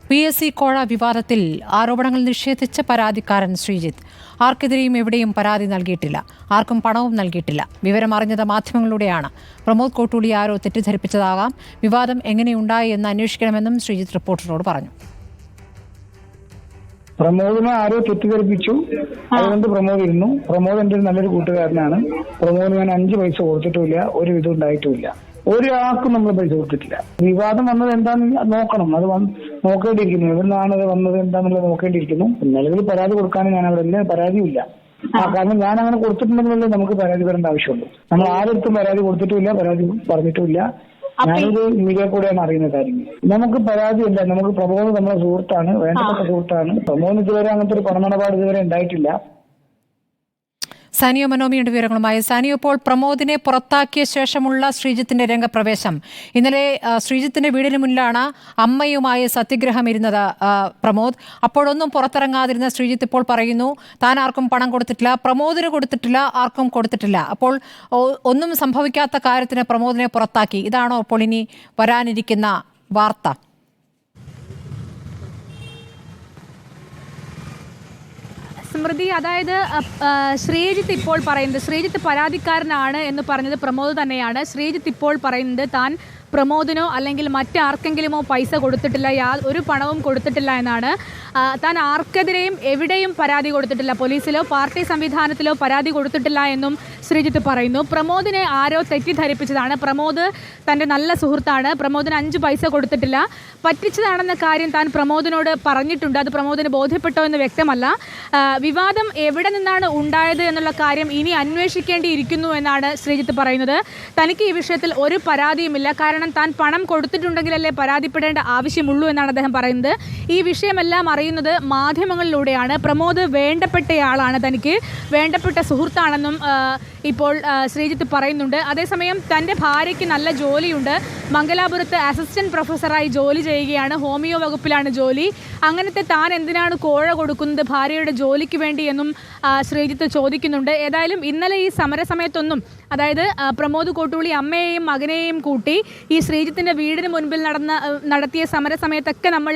PSC കോഴ വിവാദത്തിൽ ആരോപണങ്ങൾ നിഷേധിച്ച പരാതിക്കാരൻ ശ്രീജിത്ത് ആർക്കെതിരെയും എവിടെയും പരാതി നൽകിയിട്ടില്ല, ആർക്കും പണവും നൽകിയിട്ടില്ല. വിവരം അറിഞ്ഞത് മാധ്യമങ്ങളിലൂടെയാണ്. പ്രമോദ് കോട്ടൂളി ആരോ തെറ്റിദ്ധരിപ്പിച്ചതാകാം. വിവാദം എങ്ങനെയുണ്ടായി എന്ന് അന്വേഷിക്കണമെന്നും ശ്രീജിത്ത് റിപ്പോർട്ടറോട് പറഞ്ഞു. പ്രമോദിനെ ആരോ തെറ്റിദ്ധരിപ്പിച്ചു, അതുകൊണ്ട് പ്രമോദ് ഇരുന്നു. പ്രമോദ് എന്റെ നല്ലൊരു കൂട്ടുകാരനാണ്. പ്രമോദ് ഞാൻ 5 പൈസ കൊടുത്തിട്ടുമില്ല, ഒരു വിധം ഉണ്ടായിട്ടുമില്ല. ഒരാൾക്കും നമ്മൾ പൈസ കൊടുത്തിട്ടില്ല. വിവാദം വന്നത് എന്താണെന്ന് നോക്കണം, അത് നോക്കേണ്ടിയിരിക്കുന്നു. എവിടുന്നാണ് അത് വന്നത് എന്താണെന്നുള്ളത് നോക്കേണ്ടിയിരിക്കുന്നു. നിലവിൽ പരാതി കൊടുക്കാനും ഞാൻ അവിടെ ഇല്ല, പരാതിയില്ല. കാരണം ഞാൻ അങ്ങനെ കൊടുത്തിട്ടുണ്ടെങ്കിലല്ലേ നമുക്ക് പരാതി വരേണ്ട ആവശ്യമുള്ളൂ. നമ്മൾ ആരെടുത്തും പരാതി കൊടുത്തിട്ടുമില്ല, പരാതി പറഞ്ഞിട്ടുമില്ല. ഞാനിത് മീഡിയ കൂടെയാണ് അറിയുന്ന കാര്യങ്ങൾ. നമുക്ക് പരാതിയില്ല. നമുക്ക് പ്രമോദ് നമ്മളെ സുഹൃത്താണ്, വേണ്ടപ്പെട്ട സുഹൃത്താണ്. പ്രമോദിന് ഇതുവരെ അങ്ങനത്തെ ഒരു പണമിടപാട് ഇതുവരെ ഉണ്ടായിട്ടില്ല. സാനിയോ മനോമിയുടെ വിവരങ്ങളുമായി. സാനിയോ, ഇപ്പോൾ പ്രമോദിനെ പുറത്താക്കിയ ശേഷമുള്ള ശ്രീജിത്തിന്റെ രംഗപ്രവേശം. ഇന്നലെ ശ്രീജിത്തിന്റെ വീടിന് മുന്നിലാണ് അമ്മയുമായി സത്യഗ്രഹം ഇരുന്നത് പ്രമോദ്. അപ്പോഴൊന്നും പുറത്തിറങ്ങാതിരുന്ന ശ്രീജിത്ത് ഇപ്പോൾ പറയുന്നു താൻ ആർക്കും പണം കൊടുത്തിട്ടില്ല, പ്രമോദിന് കൊടുത്തിട്ടില്ല, ആർക്കും കൊടുത്തിട്ടില്ല. അപ്പോൾ ഒന്നും സംഭവിക്കാത്ത കാര്യത്തിന് പ്രമോദിനെ പുറത്താക്കി. ഇതാണോ അപ്പോൾ ഇനി വരാനിരിക്കുന്ന വാർത്ത? സ്മൃതി, അതായത് ശ്രീജിത്ത് ഇപ്പോൾ പറയുന്നത്, ശ്രീജിത്ത് പരാതിക്കാരനാണ് എന്ന് പറഞ്ഞത് പ്രമോദ് തന്നെയാണ്. ശ്രീജിത്ത് ഇപ്പോൾ പറയുന്നത് താൻ പ്രമോദിനോ അല്ലെങ്കിൽ മറ്റാർക്കെങ്കിലുമോ പൈസ കൊടുത്തിട്ടില്ല, ഒരു പണവും കൊടുത്തിട്ടില്ല എന്നാണ്. താൻ ആർക്കെതിരെയും എവിടെയും പരാതി കൊടുത്തിട്ടില്ല, പോലീസിലോ പാർട്ടി സംവിധാനത്തിലോ പരാതി കൊടുത്തിട്ടില്ല എന്നും ശ്രീജിത്ത് പറയുന്നു. പ്രമോദിനെ ആരോ തെറ്റിദ്ധരിപ്പിച്ചതാണ്. പ്രമോദ് തൻ്റെ നല്ല സുഹൃത്താണ്, പ്രമോദിന് 5 പൈസ കൊടുത്തിട്ടില്ല, പറ്റിച്ചതാണെന്ന കാര്യം താൻ പ്രമോദിനോട് പറഞ്ഞിട്ടുണ്ട്. അത് പ്രമോദിന് ബോധ്യപ്പെട്ടോ എന്ന് വ്യക്തമല്ല. വിവാദം എവിടെ നിന്നാണ് ഉണ്ടായത് എന്നുള്ള കാര്യം ഇനി അന്വേഷിക്കേണ്ടിയിരിക്കുന്നു എന്നാണ് ശ്രീജിത്ത് പറയുന്നത്. തനിക്ക് ഈ വിഷയത്തിൽ ഒരു പരാതിയുമില്ല, കാരണം താൻ പണം കൊടുത്തിട്ടുണ്ടെങ്കിലല്ലേ പരാതിപ്പെടേണ്ട ആവശ്യമുള്ളൂ എന്നാണ് അദ്ദേഹം പറയുന്നത്. ഈ വിഷയമെല്ലാം അറിയുന്നത് മാധ്യമങ്ങളിലൂടെയാണ്. പ്രമോദ് വേണ്ടപ്പെട്ടയാളാണ്, തനിക്ക് വേണ്ടപ്പെട്ട സുഹൃത്താണെന്നും ഇപ്പോൾ ശ്രീജിത്ത് പറയുന്നുണ്ട്. അതേസമയം തൻ്റെ ഭാര്യയ്ക്ക് നല്ല ജോലിയുണ്ട്, മംഗലാപുരത്ത് അസിസ്റ്റന്റ് പ്രൊഫസറായി ജോലി ചെയ്യുകയാണ്, ഹോമിയോ വകുപ്പിലാണ് ജോലി. അങ്ങനത്തെ താൻ എന്തിനാണ് കോഴ കൊടുക്കുന്നത് ഭാര്യയുടെ ജോലിക്ക് വേണ്ടി എന്നും ശ്രീജിത്ത് ചോദിക്കുന്നുണ്ട്. ഏതായാലും ഇന്നലെ ഈ സമരസമയത്തൊന്നും, അതായത് പ്രമോദ് കോട്ടൂളി അമ്മയെയും മകനെയും കൂട്ടി ഈ ശ്രീജിത്തിൻ്റെ വീടിന് മുൻപിൽ നടത്തിയ സമരസമയത്തൊക്കെ നമ്മൾ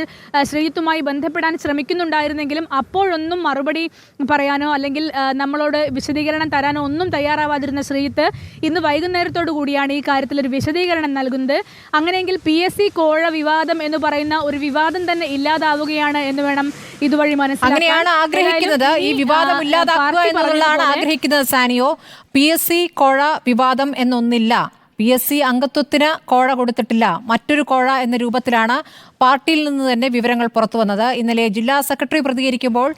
ശ്രീജിത്തുമായി ബന്ധപ്പെടാൻ ശ്രമിക്കുന്നുണ്ടായിരുന്നെങ്കിലും അപ്പോഴൊന്നും മറുപടി പറയാനോ അല്ലെങ്കിൽ നമ്മളോട് വിശദീകരണം തരാനോ ഒന്നും തയ്യാറാവാതിരുന്ന ശ്രീജിത്ത് ഇന്ന് വൈകുന്നേരത്തോടു കൂടിയാണ് ഈ കാര്യത്തിൽ ഒരു വിശദീകരണം നൽകുന്നത്. അങ്ങനെയെങ്കിൽ PSC കോഴ വിവാദം എന്ന് പറയുന്ന ഒരു വിവാദം തന്നെ ഇല്ലാതാവുകയാണ് എന്ന് വേണം ഇതുവഴി മനസ്സിലാക്കാൻ. ആഗ്രഹിക്കുന്നത് ഈ വിവാദം ഇല്ലാതാക്കുക എന്നുള്ളതാണ് ആഗ്രഹിക്കുന്നത് സാനിയോ. PSC കോഴ വിവാദം എന്നൊന്നില്ല, PSC അംഗത്വത്തിന് കോഴ കൊടുത്തിട്ടില്ല, മറ്റൊരു കോഴ എന്ന രൂപത്തിലാണ് പാർട്ടിയിൽ നിന്ന് തന്നെ വിവരങ്ങൾ പുറത്തു വന്നത്. ഇന്നലെ ജില്ലാ സെക്രട്ടറി പ്രതികരിക്കുമ്പോൾ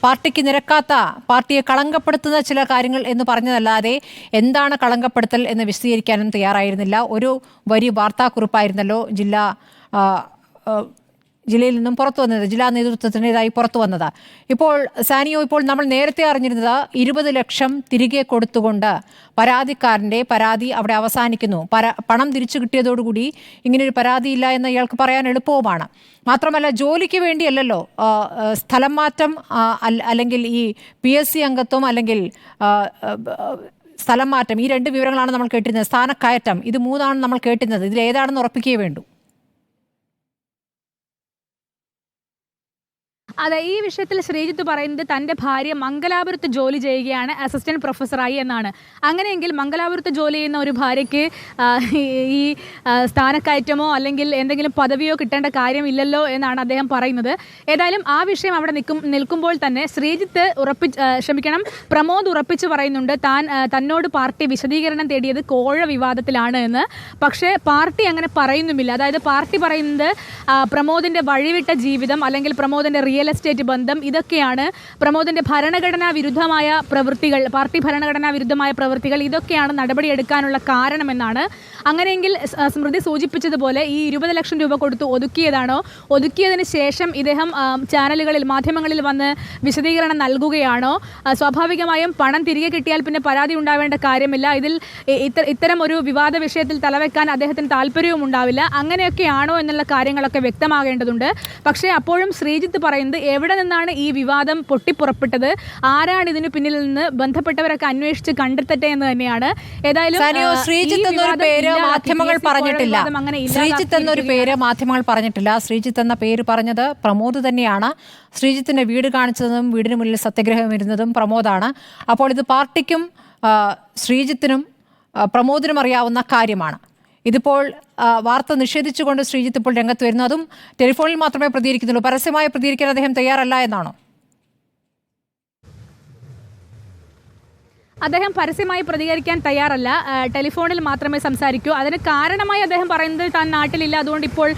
പാർട്ടിക്ക് നിരക്കാത്ത, പാർട്ടിയെ കളങ്കപ്പെടുത്തുന്ന ചില കാര്യങ്ങൾ എന്ന് പറഞ്ഞതല്ലാതെ എന്താണ് കളങ്കപ്പെടുത്തൽ എന്ന് വിശദീകരിക്കാനും തയ്യാറായിരുന്നില്ല. ഒരു വരി വാർത്താക്കുറിപ്പായിരുന്നല്ലോ ജില്ലയിൽ നിന്നും പുറത്തു വന്നത്, ജില്ലാ നേതൃത്വത്തിൻ്റെതായി പുറത്തു വന്നത്. ഇപ്പോൾ സാനിയോ, ഇപ്പോൾ നമ്മൾ നേരത്തെ അറിഞ്ഞിരുന്നത് 20 ലക്ഷം തിരികെ കൊടുത്തുകൊണ്ട് പരാതിക്കാരൻ്റെ പരാതി അവിടെ അവസാനിക്കുന്നു. പണം തിരിച്ചു കിട്ടിയതോടുകൂടി ഇങ്ങനൊരു പരാതിയില്ല എന്ന് ഇയാൾക്ക് പറയാൻ എളുപ്പവുമാണ്. മാത്രമല്ല ജോലിക്ക് വേണ്ടിയല്ലല്ലോ സ്ഥലം മാറ്റം, അല്ലെങ്കിൽ ഈ PSC അംഗത്വം, അല്ലെങ്കിൽ സ്ഥലം മാറ്റം, ഈ 2 വിവരങ്ങളാണ് നമ്മൾ കേട്ടിരുന്നത്. സ്ഥാനക്കയറ്റം, ഇത് 3 നമ്മൾ കേട്ടിരുന്നത്. ഇതിലേതാണെന്ന് ഉറപ്പിക്കുകയേ വേണ്ടൂ. അതെ, ഈ വിഷയത്തിൽ ശ്രീജിത്ത് പറയുന്നത് തൻ്റെ ഭാര്യ മംഗലാപുരത്ത് ജോലി ചെയ്യുകയാണ്, അസിസ്റ്റന്റ് പ്രൊഫസറായി എന്നാണ്. അങ്ങനെയെങ്കിൽ മംഗലാപുരത്ത് ജോലി ചെയ്യുന്ന ഒരു ഭാര്യയ്ക്ക് ഈ സ്ഥാനക്കയറ്റമോ അല്ലെങ്കിൽ എന്തെങ്കിലും പദവിയോ കിട്ടേണ്ട കാര്യമില്ലല്ലോ എന്നാണ് അദ്ദേഹം പറയുന്നത്. ഏതായാലും ആ വിഷയം അവിടെ നിൽക്കുമ്പോൾ തന്നെ ശ്രീജിത്ത് പ്രമോദ് ഉറപ്പിച്ച് പറയുന്നുണ്ട് തന്നോട് പാർട്ടി വിശദീകരണം തേടിയത് കോഴ വിവാദത്തിലാണ് എന്ന്. പക്ഷേ പാർട്ടി അങ്ങനെ പറയുന്നുമില്ല. അതായത് പാർട്ടി പറയുന്നത് പ്രമോദിൻ്റെ വഴിവിട്ട ജീവിതം അല്ലെങ്കിൽ പ്രമോദിൻ്റെ റിയൽ എസ്റ്റേറ്റ് ബന്ധം, ഇതൊക്കെയാണ് പ്രമോദിന്റെ ഭരണഘടനാ വിരുദ്ധമായ പ്രവൃത്തികൾ, പാർട്ടി ഭരണഘടനാ വിരുദ്ധമായ പ്രവൃത്തികൾ, ഇതൊക്കെയാണ് നടപടിയെടുക്കാനുള്ള കാരണമെന്നാണ്. അങ്ങനെയെങ്കിൽ സ്മൃതി സൂചിപ്പിച്ചതുപോലെ ഈ 20 ലക്ഷം രൂപ കൊടുത്ത് ഒതുക്കിയതിന് ശേഷം ഇദ്ദേഹം ചാനലുകളിൽ, മാധ്യമങ്ങളിൽ വന്ന് വിശദീകരണം നൽകുകയാണോ? സ്വാഭാവികമായും പണം തിരികെ കിട്ടിയാൽ പിന്നെ പരാതി ഉണ്ടാവേണ്ട കാര്യമില്ല. ഇത്തരം ഒരു വിവാദ വിഷയത്തിൽ തലവെക്കാൻ അദ്ദേഹത്തിന് താല്പര്യവും ഉണ്ടാവില്ല. അങ്ങനെയൊക്കെയാണോ എന്നുള്ള കാര്യങ്ങളൊക്കെ വ്യക്തമാകേണ്ടതുണ്ട്. പക്ഷേ അപ്പോഴും ശ്രീജിത്ത് പറയുന്നത് എവിടെ നിന്നാണ് ഈ വിവാദം പൊട്ടിപ്പുറപ്പെട്ടത്, ആരാണ് ഇതിന് പിന്നിൽ നിന്ന്, ബന്ധപ്പെട്ടവരൊക്കെ അന്വേഷിച്ച് കണ്ടെത്തട്ടെ എന്ന് തന്നെയാണ്. ഏതായാലും ശ്രീജിത്ത് എന്നൊരു പേര് മാധ്യമങ്ങൾ പറഞ്ഞിട്ടില്ല. ശ്രീജിത്ത് എന്നൊരു പേര് മാധ്യമങ്ങൾ പറഞ്ഞിട്ടില്ല. ശ്രീജിത്ത് എന്ന പേര് പറഞ്ഞത് പ്രമോദ് തന്നെയാണ്. ശ്രീജിത്തിന്റെ വീട് കാണിച്ചതും വീടിന് മുന്നിൽ സത്യഗ്രഹം ഇരുന്നതും പ്രമോദാണ്. അപ്പോൾ ഇത് പാർട്ടിക്കും ശ്രീജിത്തിനും പ്രമോദിനും അറിയാവുന്ന കാര്യമാണ്. ഇതിപ്പോൾ വാർത്ത നിഷേധിച്ചുകൊണ്ട് ശ്രീജിത്ത് ഇപ്പോൾ രംഗത്ത് വരുന്നു. അതും ടെലിഫോണിൽ മാത്രമേ പ്രതികരിക്കുന്നുള്ളൂ. പരസ്യമായി പ്രതികരിക്കാൻ അദ്ദേഹം തയ്യാറല്ല എന്നാണോ? അദ്ദേഹം പരസ്യമായി പ്രതികരിക്കാൻ തയ്യാറല്ല, ടെലിഫോണിൽ മാത്രമേ സംസാരിക്കൂ. അതിന് കാരണമായി അദ്ദേഹം പറയുന്നത് താൻ നാട്ടിലില്ല, അതുകൊണ്ട് ഇപ്പോൾ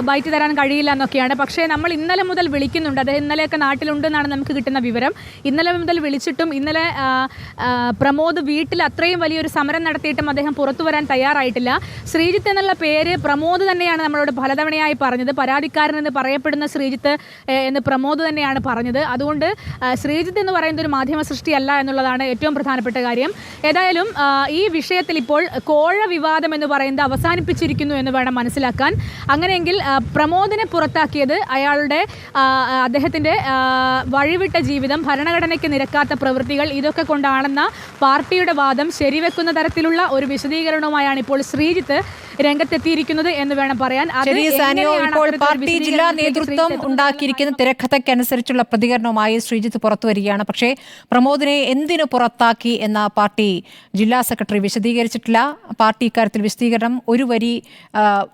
ബൈറ്റ് തരാൻ കഴിയില്ല എന്നൊക്കെയാണ്. പക്ഷേ നമ്മൾ ഇന്നലെ മുതൽ വിളിക്കുന്നുണ്ട്, അദ്ദേഹം ഇന്നലെയൊക്കെ നാട്ടിലുണ്ടെന്നാണ് നമുക്ക് കിട്ടുന്ന വിവരം. ഇന്നലെ മുതൽ വിളിച്ചിട്ടും ഇന്നലെ പ്രമോദ് വീട്ടിൽ അത്രയും വലിയൊരു സമരം നടത്തിയിട്ടും അദ്ദേഹം പുറത്തു വരാൻ തയ്യാറായിട്ടില്ല. ശ്രീജിത്ത് എന്നുള്ള പേര് പ്രമോദ് തന്നെയാണ് നമ്മളോട് പലതവണയായി പറഞ്ഞത്. പരാതിക്കാരൻ എന്ന് പറയപ്പെടുന്ന ശ്രീജിത്ത് എന്ന് പ്രമോദ് തന്നെയാണ് പറഞ്ഞത്. അതുകൊണ്ട് ശ്രീജിത്ത് എന്ന് പറയുന്നത് ഒരു മാധ്യമ സൃഷ്ടിയല്ല എന്നുള്ളതാണ് ഏറ്റവും പ്രധാനപ്പെട്ട കാര്യം. ഏതായാലും ഈ വിഷയത്തിൽ ഇപ്പോൾ കോഴ വിവാദം എന്ന് പറയുന്നത് അവസാനിപ്പിച്ചിരിക്കുന്നു എന്ന് വേണം മനസ്സിലാക്കാൻ. അങ്ങനെയെങ്കിൽ പ്രമോദിനെ പുറത്താക്കിയത് അയാളുടെ അദ്ദേഹത്തിൻ്റെ വഴിവിട്ട ജീവിതം, ഭരണഘടനയ്ക്ക് നിരക്കാത്ത പ്രവൃത്തികൾ, ഇതൊക്കെ കൊണ്ടാണെന്ന പാർട്ടിയുടെ വാദം ശരിവെക്കുന്ന തരത്തിലുള്ള ഒരു വിശദീകരണവുമായാണ് ഇപ്പോൾ ശ്രീജിത്ത് രംഗത്തെത്തിയിരിക്കുന്നത് എന്ന് വേണം പറയാൻ. ഇപ്പോൾ പാർട്ടി ജില്ലാ നേതൃത്വം ഉണ്ടാക്കിയിരിക്കുന്ന തിരക്കഥയ്ക്കനുസരിച്ചുള്ള പ്രതികരണവുമായി ശ്രീജിത്ത് പുറത്തു വരികയാണ്. പക്ഷേ പ്രമോദിനെ എന്തിനു പുറത്താക്കി എന്ന പാർട്ടി ജില്ലാ സെക്രട്ടറി വിശദീകരിച്ചിട്ടില്ല. പാർട്ടി ഇക്കാര്യത്തിൽ വിശദീകരണം ഒരു വരി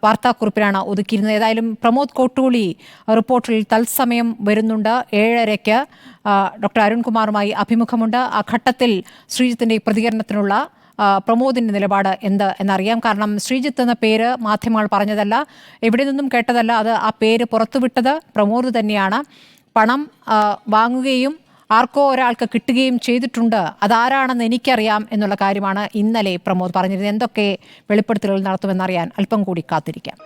വാർത്താക്കുറിപ്പിലാണ് ഒതുക്കിയിരുന്നത്. ഏതായാലും പ്രമോദ് കോട്ടൂളി റിപ്പോർട്ടിൽ തത്സമയം വരുന്നുണ്ട്. 7:30 ഡോക്ടർ അരുൺകുമാറുമായി അഭിമുഖമുണ്ട്. ആ ഘട്ടത്തിൽ ശ്രീജിത്തിന്റെ പ്രതികരണത്തിനുള്ള പ്രമോദിന്റെ നിലപാട് എന്ത് എന്നറിയാം. കാരണം ശ്രീജിത്ത് എന്ന പേര് മാധ്യമങ്ങൾ പറഞ്ഞതല്ല, എവിടെ നിന്നും കേട്ടതല്ല. അത് ആ പേര് പുറത്തുവിട്ടത് പ്രമോദ് തന്നെയാണ്. പണം വാങ്ങുകയും ആർക്കോ ഒരാൾക്ക് കിട്ടുകയും ചെയ്തിട്ടുണ്ട്, അതാരാണെന്ന് എനിക്കറിയാം എന്നുള്ള കാര്യമാണ് ഇന്നലെ പ്രമോദ് പറഞ്ഞിരുന്നത്. എന്തൊക്കെ വെളിപ്പെടുത്തലുകൾ നടത്തുമെന്നറിയാൻ അല്പം കൂടി കാത്തിരിക്കാം.